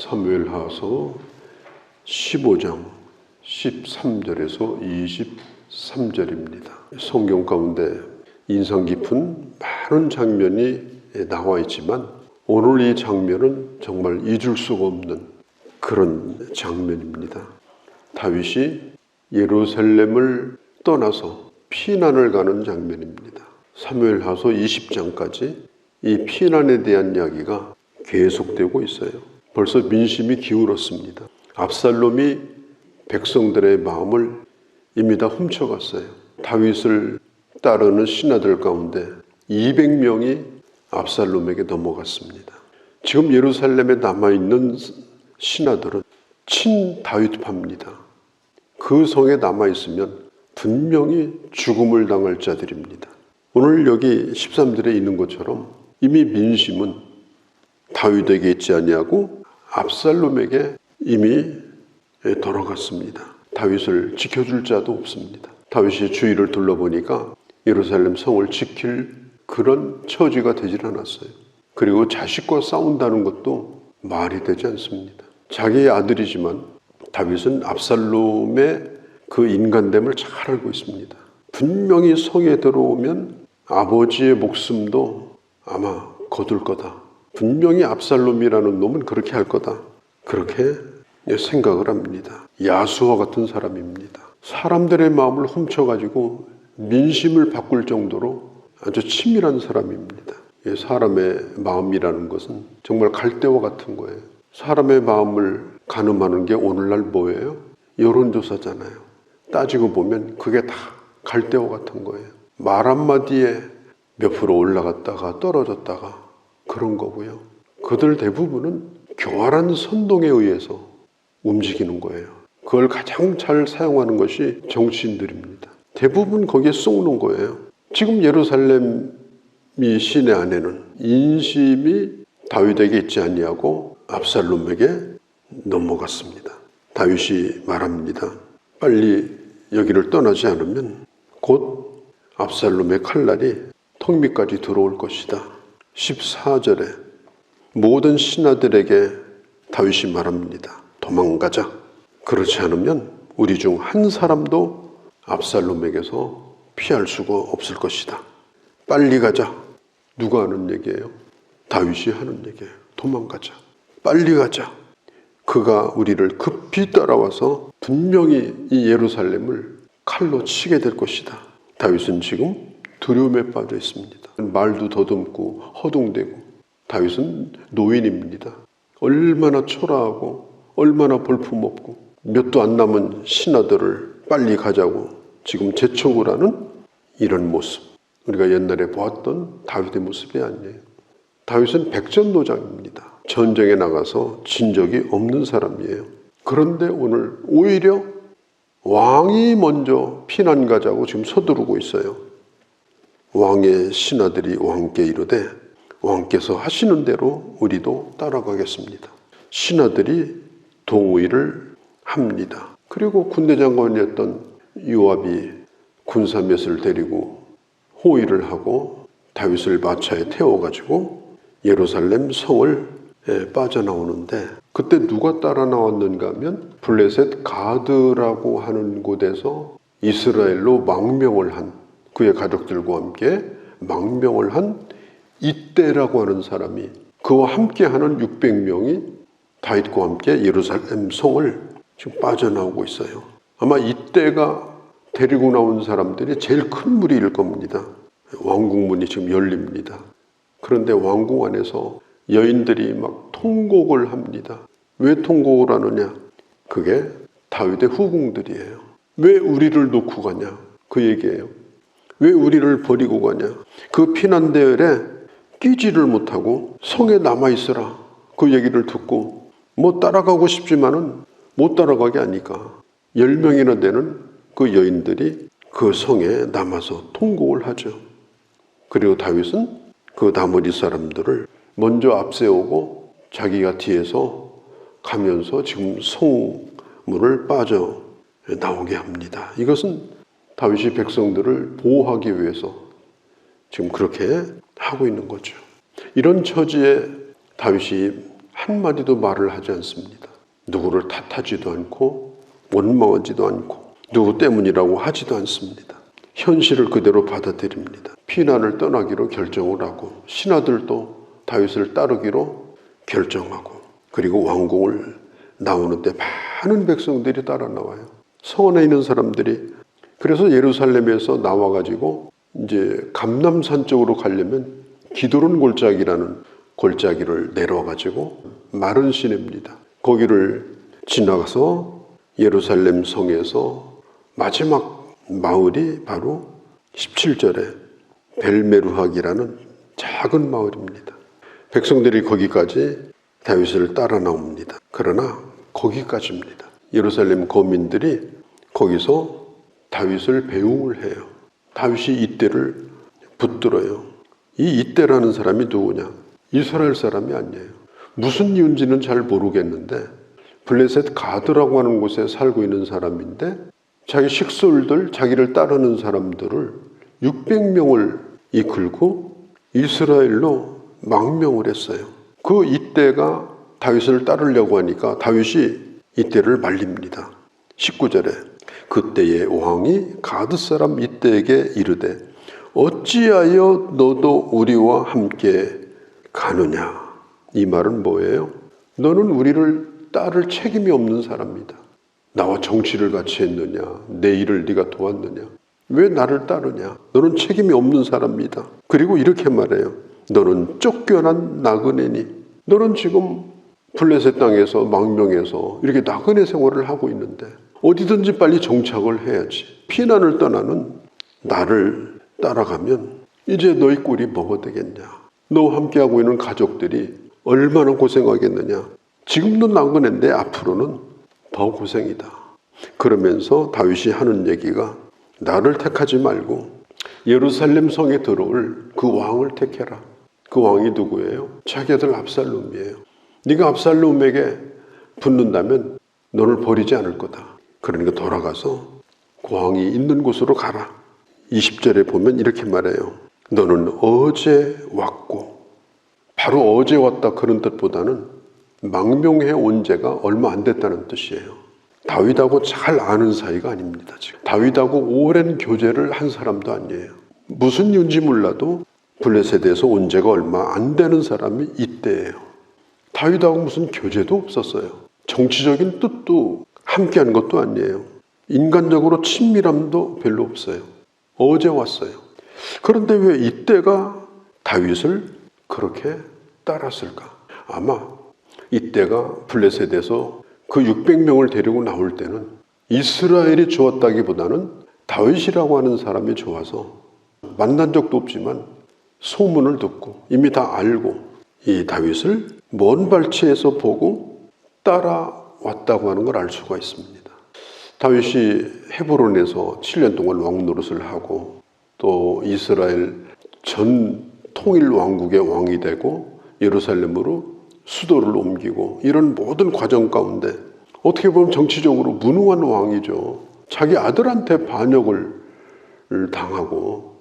사무엘하서 15장 13절에서 23절입니다. 성경 가운데 인상 깊은 많은 장면이 나와 있지만 오늘 이 장면은 정말 잊을 수가 없는 그런 장면입니다. 다윗이 예루살렘을 떠나서 피난을 가는 장면입니다. 사무엘하서 20장까지 이 피난에 대한 이야기가 계속되고 있어요. 벌써 민심이 기울었습니다. 압살롬이 백성들의 마음을 이미 다 훔쳐갔어요. 다윗을 따르는 신하들 가운데 200명이 압살롬에게 넘어갔습니다. 지금 예루살렘에 남아있는 신하들은 친다윗파입니다. 그 성에 남아있으면 분명히 죽음을 당할 자들입니다. 오늘 여기 13절에 있는 것처럼 이미 민심은 다윗에게 있지 아니하고 압살롬에게 이미 돌아갔습니다. 다윗을 지켜줄 자도 없습니다. 다윗이 주위를 둘러보니까 예루살렘 성을 지킬 그런 처지가 되질 않았어요. 그리고 자식과 싸운다는 것도 말이 되지 않습니다. 자기의 아들이지만 다윗은 압살롬의 그 인간됨을 잘 알고 있습니다. 분명히 성에 들어오면 아버지의 목숨도 아마 거둘 거다. 분명히 압살롬이라는 놈은 그렇게 할 거다. 그렇게 생각을 합니다. 야수와 같은 사람입니다. 사람들의 마음을 훔쳐가지고 민심을 바꿀 정도로 아주 치밀한 사람입니다. 사람의 마음이라는 것은 정말 갈대와 같은 거예요. 사람의 마음을 가늠하는 게 오늘날 뭐예요? 여론조사잖아요. 따지고 보면 그게 다 갈대와 같은 거예요. 말 한마디에 몇 프로 올라갔다가 떨어졌다가 그런 거고요. 그들 대부분은 교활한 선동에 의해서 움직이는 거예요. 그걸 가장 잘 사용하는 것이 정치인들입니다. 대부분 거기에 쏙는 거예요. 지금 예루살렘이 시내 안에는 인심이 다윗에게 있지 아니하고 압살롬에게 넘어갔습니다. 다윗이 말합니다. 빨리 여기를 떠나지 않으면 곧 압살롬의 칼날이 턱 밑까지 들어올 것이다. 14절에 모든 신하들에게 다윗이 말합니다. 도망가자. 그렇지 않으면 우리 중 한 사람도 압살롬에게서 피할 수가 없을 것이다. 빨리 가자. 누가 하는 얘기예요? 다윗이 하는 얘기예요. 도망가자. 빨리 가자. 그가 우리를 급히 따라와서 분명히 이 예루살렘을 칼로 치게 될 것이다. 다윗은 지금 두려움에 빠져 있습니다. 말도 더듬고 허둥대고. 다윗은 노인입니다. 얼마나 초라하고 얼마나 볼품없고 몇도 안 남은 신하들을 빨리 가자고 지금 재촉을 하는 이런 모습. 우리가 옛날에 보았던 다윗의 모습이 아니에요. 다윗은 백전노장입니다. 전쟁에 나가서 진 적이 없는 사람이에요. 그런데 오늘 오히려 왕이 먼저 피난 가자고 지금 서두르고 있어요. 왕의 신하들이 왕께 이르되 왕께서 하시는 대로 우리도 따라가겠습니다. 신하들이 동의를 합니다. 그리고 군대 장관이었던 요압이 군사몇을 데리고 호위를 하고 다윗을 마차에 태워가지고 예루살렘 성을 빠져나오는데 그때 누가 따라 나왔는가 하면 블레셋 가드라고 하는 곳에서 이스라엘로 망명을 한 그의 가족들과 함께 망명을 한 이때라고 하는 사람이 그와 함께하는 600명이 다윗과 함께 예루살렘 성을 지금 빠져나오고 있어요. 아마 이때가 데리고 나온 사람들이 제일 큰 무리일 겁니다. 왕궁문이 지금 열립니다. 그런데 왕궁 안에서 여인들이 막 통곡을 합니다. 왜 통곡을 하느냐? 그게 다윗의 후궁들이에요. 왜 우리를 놓고 가냐? 그 얘기예요. 왜 우리를 버리고 가냐? 그 피난대열에 끼지를 못하고 성에 남아있으라. 그 얘기를 듣고 뭐 따라가고 싶지만은 못 따라가게 하니까 10명이나 되는 그 여인들이 그 성에 남아서 통곡을 하죠. 그리고 다윗은 그 나머지 사람들을 먼저 앞세우고 자기가 뒤에서 가면서 지금 성문을 빠져 나오게 합니다. 이것은 다윗이 백성들을 보호하기 위해서 지금 그렇게 하고 있는 거죠. 이런 처지에 다윗이 한마디도 말을 하지 않습니다. 누구를 탓하지도 않고 원망하지도 않고 누구 때문이라고 하지도 않습니다. 현실을 그대로 받아들입니다. 피난을 떠나기로 결정을 하고 신하들도 다윗을 따르기로 결정하고 그리고 왕궁을 나오는데 많은 백성들이 따라 나와요. 성 안에 있는 사람들이. 그래서 예루살렘에서 나와가지고 이제 감람산 쪽으로 가려면 기드론 골짜기라는 골짜기를 내려와가지고 마른 시내입니다. 거기를 지나가서 예루살렘 성에서 마지막 마을이 바로 17절에 벨메르학이라는 작은 마을입니다. 백성들이 거기까지 다윗을 따라 나옵니다. 그러나 거기까지입니다. 예루살렘 거민들이 거기서 다윗을 배웅을 해요. 다윗이 이때를 붙들어요. 이 이때라는 사람이 누구냐? 이스라엘 사람이 아니에요. 무슨 이유인지는 잘 모르겠는데 블레셋 가드라고 하는 곳에 살고 있는 사람인데 자기 식솔들, 자기를 따르는 사람들을 600명을 이끌고 이스라엘로 망명을 했어요. 그 이때가 다윗을 따르려고 하니까 다윗이 이때를 말립니다. 19절에 그때의 왕이 가드 사람 이때에게 이르되 어찌하여 너도 우리와 함께 가느냐. 이 말은 뭐예요? 너는 우리를 따를 책임이 없는 사람이다. 나와 정치를 같이 했느냐? 내 일을 네가 도왔느냐? 왜 나를 따르냐? 너는 책임이 없는 사람이다. 그리고 이렇게 말해요. 너는 쫓겨난 나그네니. 너는 지금 블레셋 땅에서 망명해서 이렇게 나그네 생활을 하고 있는데 어디든지 빨리 정착을 해야지. 피난을 떠나는 나를 따라가면 이제 너희 꼴이 뭐가 되겠냐? 너와 함께하고 있는 가족들이 얼마나 고생하겠느냐? 지금도 나그네인데 앞으로는 더 고생이다. 그러면서 다윗이 하는 얘기가 나를 택하지 말고 예루살렘 성에 들어올 그 왕을 택해라. 그 왕이 누구예요? 자기 아들 압살롬이에요. 네가 압살롬에게 붙는다면 너를 버리지 않을 거다. 그러니까 돌아가서 그 왕이 있는 곳으로 가라. 20절에 보면 이렇게 말해요. 너는 어제 왔고, 바로 어제 왔다 그런 뜻보다는 망명해 온 지가 얼마 안 됐다는 뜻이에요. 다윗하고 잘 아는 사이가 아닙니다. 지금 다윗하고 오랜 교제를 한 사람도 아니에요. 무슨 이유인지 몰라도 블레셋에서 온 지가 얼마 안 되는 사람이 이때예요. 다윗하고 무슨 교제도 없었어요. 정치적인 뜻도 함께한 것도 아니에요. 인간적으로 친밀함도 별로 없어요. 어제 왔어요. 그런데 왜 이때가 다윗을 그렇게 따랐을까? 아마 이때가 블레셋에서 그 600명을 데리고 나올 때는 이스라엘이 좋았다기보다는 다윗이라고 하는 사람이 좋아서 만난 적도 없지만 소문을 듣고 이미 다 알고 이 다윗을 먼 발치에서 보고 따라왔다고 하는 걸 알 수가 있습니다. 다윗이 헤브론에서 7년 동안 왕 노릇을 하고 또 이스라엘 전 통일 왕국의 왕이 되고 예루살렘으로 수도를 옮기고 이런 모든 과정 가운데 어떻게 보면 정치적으로 무능한 왕이죠. 자기 아들한테 반역을 당하고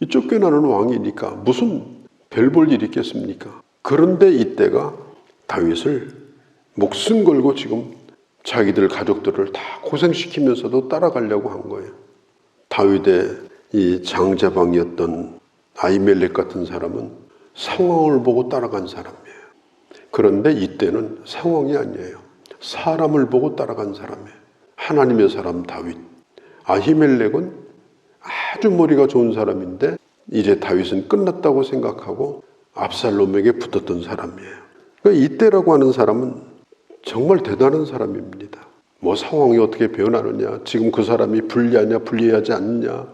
쫓겨나는 왕이니까 무슨 별 볼 일이 있겠습니까? 그런데 이때가 다윗을 목숨 걸고 지금 자기들 가족들을 다 고생시키면서도 따라가려고 한 거예요. 다윗의 이 장자방이었던 아히멜렉 같은 사람은 상황을 보고 따라간 사람이에요. 그런데 이때는 상황이 아니에요. 사람을 보고 따라간 사람이에요. 하나님의 사람 다윗. 아히멜렉은 아주 머리가 좋은 사람인데 이제 다윗은 끝났다고 생각하고 압살롬에게 붙었던 사람이에요. 그러니까 이때라고 하는 사람은 정말 대단한 사람입니다. 뭐 상황이 어떻게 변하느냐, 지금 그 사람이 불리하냐 불리하지 않느냐,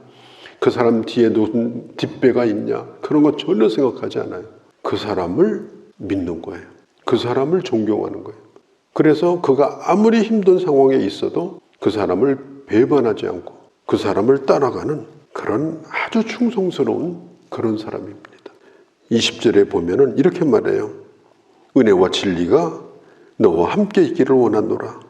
그 사람 뒤에 무슨 뒷배가 있냐, 그런 거 전혀 생각하지 않아요. 그 사람을 믿는 거예요. 그 사람을 존경하는 거예요. 그래서 그가 아무리 힘든 상황에 있어도 그 사람을 배반하지 않고 그 사람을 따라가는 그런 아주 충성스러운 그런 사람입니다. 20절에 보면은 이렇게 말해요. 은혜와 진리가 너와 함께 있기를 원하노라.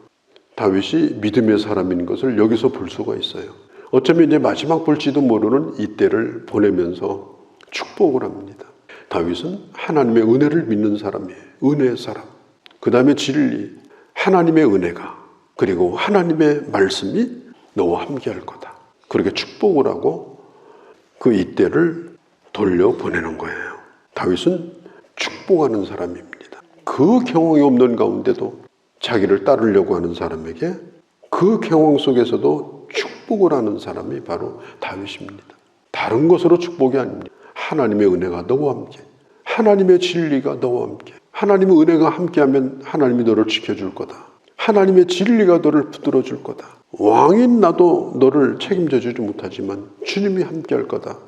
다윗이 믿음의 사람인 것을 여기서 볼 수가 있어요. 어쩌면 이제 마지막 볼지도 모르는 이때를 보내면서 축복을 합니다. 다윗은 하나님의 은혜를 믿는 사람이에요. 은혜의 사람. 그 다음에 진리, 하나님의 은혜가, 그리고 하나님의 말씀이 너와 함께할 거다. 그렇게 축복을 하고 그 이때를 돌려보내는 거예요. 다윗은 축복하는 사람입니다. 그 경험이 없는 가운데도 자기를 따르려고 하는 사람에게 그 경험 속에서도 축복을 하는 사람이 바로 다윗입니다. 다른 것으로 축복이 아닙니다. 하나님의 은혜가 너와 함께, 하나님의 진리가 너와 함께, 하나님의 은혜가 함께하면 하나님이 너를 지켜줄 거다. 하나님의 진리가 너를 붙들어 줄 거다. 왕인 나도 너를 책임져 주지 못하지만 주님이 함께할 거다.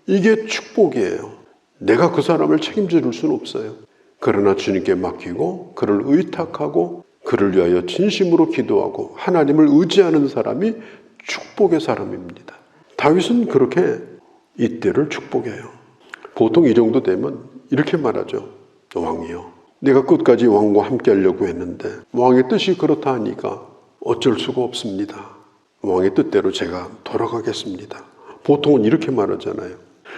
이게 축복이에요. 내가 그 사람을 책임져 줄 수는 없어요. 그러나 주님께 맡기고 그를 의탁하고 그를 위하여 진심으로 기도하고 하나님을 의지하는 사람이 축복의 사람입니다. 다윗은 그렇게 이때를 축복해요. 보통 이 정도 되면 이렇게 말하죠. 왕이요, 내가 끝까지 왕과 함께 하려고 했는데 왕의 뜻이 그렇다 하니까 어쩔 수가 없습니다. 왕의 뜻대로 제가 돌아가겠습니다. 보통은 이렇게 말하잖아요.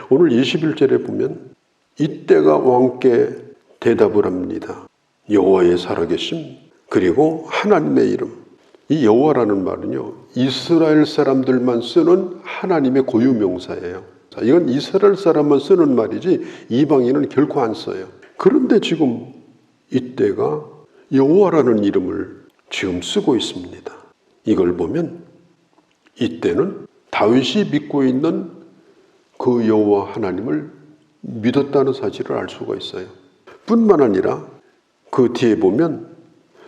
오늘 21절에 보면 이때가 왕께 대답을 합니다. 여호와의 살아계심, 그리고 하나님의 이름. 이 여호와라는 말은요, 이스라엘 사람들만 쓰는 하나님의 고유명사예요. 이건 이스라엘 사람만 쓰는 말이지 이방인은 결코 안 써요. 그런데 지금 이때가 여호와라는 이름을 지금 쓰고 있습니다. 이걸 보면 이때는 다윗이 믿고 있는 그 여호와 하나님을 믿었다는 사실을 알 수가 있어요. 뿐만 아니라 그 뒤에 보면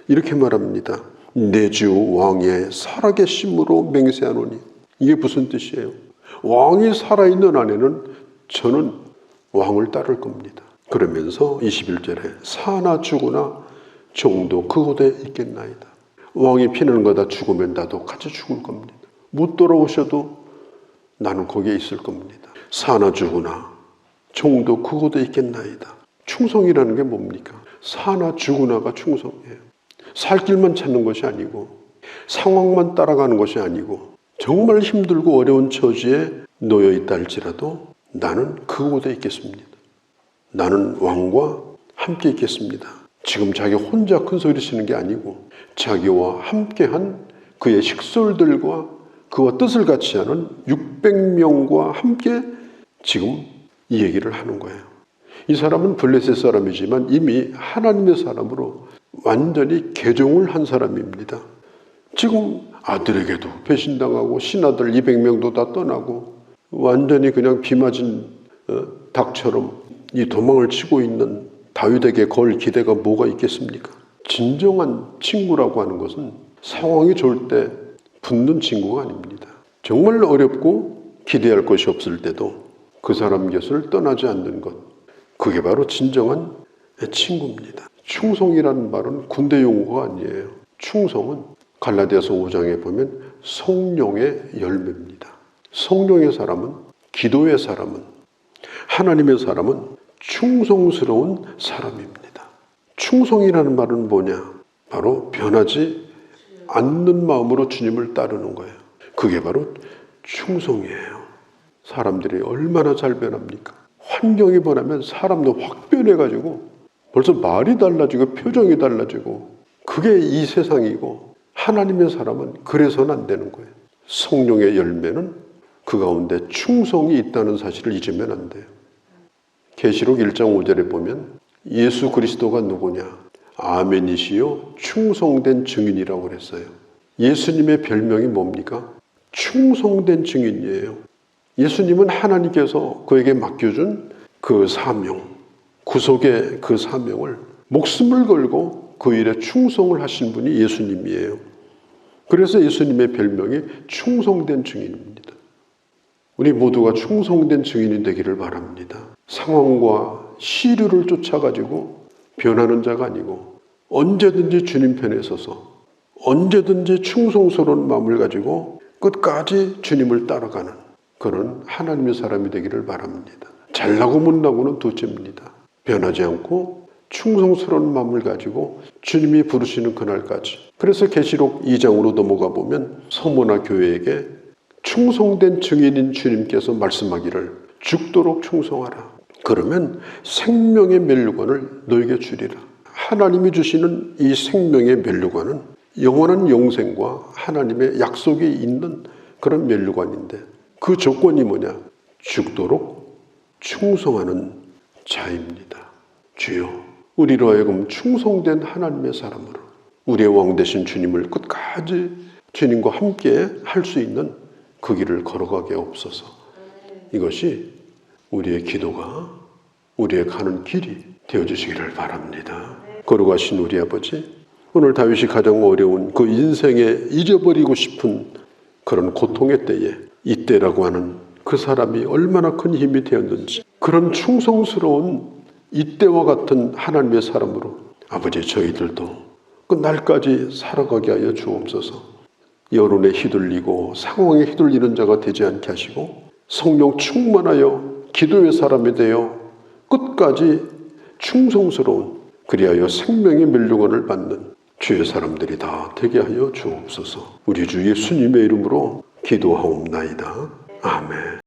이렇게 말합니다. 내 주 왕의 살아계심으로 맹세하노니. 이게 무슨 뜻이에요? 왕이 살아있는 안에는 저는 왕을 따를 겁니다. 그러면서 21절에 사나 죽으나 종도 그곳에 있겠나이다. 왕이 피는 거다 죽으면 나도 같이 죽을 겁니다. 못 돌아오셔도 나는 거기에 있을 겁니다. 사나 죽으나 종도 그곳에 있겠나이다. 충성이라는 게 뭡니까? 사나 죽으나가 충성이에요. 살 길만 찾는 것이 아니고 상황만 따라가는 것이 아니고 정말 힘들고 어려운 처지에 놓여 있다 할지라도 나는 그곳에 있겠습니다. 나는 왕과 함께 있겠습니다. 지금 자기 혼자 큰 소리 치는 게 아니고 자기와 함께한 그의 식솔들과 그와 뜻을 같이 하는 600명과 함께 지금 이 얘기를 하는 거예요. 이 사람은 블레셋 사람이지만 이미 하나님의 사람으로 완전히 개종을 한 사람입니다. 지금 아들에게도 배신당하고 신하들 200명도 다 떠나고 완전히 그냥 비 맞은 닭처럼 이 도망을 치고 있는 다윗에게 걸 기대가 뭐가 있겠습니까? 진정한 친구라고 하는 것은 상황이 좋을 때 붙는 친구가 아닙니다. 정말 어렵고 기대할 것이 없을 때도 그 사람 곁을 떠나지 않는 것, 그게 바로 진정한 친구입니다. 충성이라는 말은 군대 용어가 아니에요. 충성은 갈라디아서 5장에 보면 성령의 열매입니다. 성령의 사람은, 기도의 사람은, 하나님의 사람은 충성스러운 사람입니다. 충성이라는 말은 뭐냐? 바로 변하지 않는 마음으로 주님을 따르는 거예요. 그게 바로 충성이에요. 사람들이 얼마나 잘 변합니까? 환경이 변하면 사람도 확 변해가지고 벌써 말이 달라지고 표정이 달라지고 그게 이 세상이고 하나님의 사람은 그래서는 안 되는 거예요. 성령의 열매는 그 가운데 충성이 있다는 사실을 잊으면 안 돼요. 계시록 1장 5절에 보면 예수 그리스도가 누구냐? 아멘이시요 충성된 증인이라고 그랬어요. 예수님의 별명이 뭡니까? 충성된 증인이에요. 예수님은 하나님께서 그에게 맡겨준 그 사명, 구속의 그 사명을 목숨을 걸고 그 일에 충성을 하신 분이 예수님이에요. 그래서 예수님의 별명이 충성된 증인입니다. 우리 모두가 충성된 증인이 되기를 바랍니다. 상황과 시류를 쫓아가지고 변하는 자가 아니고 언제든지 주님 편에 서서 언제든지 충성스러운 마음을 가지고 끝까지 주님을 따라가는 그런 하나님의 사람이 되기를 바랍니다. 잘나고 못나고는 둘째입니다. 변하지 않고 충성스러운 마음을 가지고 주님이 부르시는 그날까지. 그래서 계시록 2장으로 넘어가 보면 서머나 교회에게 충성된 증인인 주님께서 말씀하기를 죽도록 충성하라. 그러면 생명의 멸류관을 너에게 주리라. 하나님이 주시는 이 생명의 면류관은 영원한 영생과 하나님의 약속이 있는 그런 면류관인데 그 조건이 뭐냐? 죽도록 충성하는 자입니다. 주여, 우리로 하여금 충성된 하나님의 사람으로 우리의 왕 되신 주님을 끝까지 주님과 함께 할 수 있는 그 길을 걸어가게 없어서 이것이 우리의 기도가 우리의 가는 길이 되어주시기를 바랍니다. 걸어가신 우리 아버지, 오늘 다윗이 가장 어려운 그 인생에 잊어버리고 싶은 그런 고통의 때에 이때라고 하는 그 사람이 얼마나 큰 힘이 되었는지 그런 충성스러운 이때와 같은 하나님의 사람으로 아버지 저희들도 그 날까지 살아가게 하여 주옵소서. 여론에 휘둘리고 상황에 휘둘리는 자가 되지 않게 하시고 성령 충만하여 기도의 사람이 되어 끝까지 충성스러운 그리하여 생명의 면류관을 받는 주의 사람들이 다 되게 하여 주옵소서. 우리 주 예수님의 이름으로 기도하옵나이다. 아멘.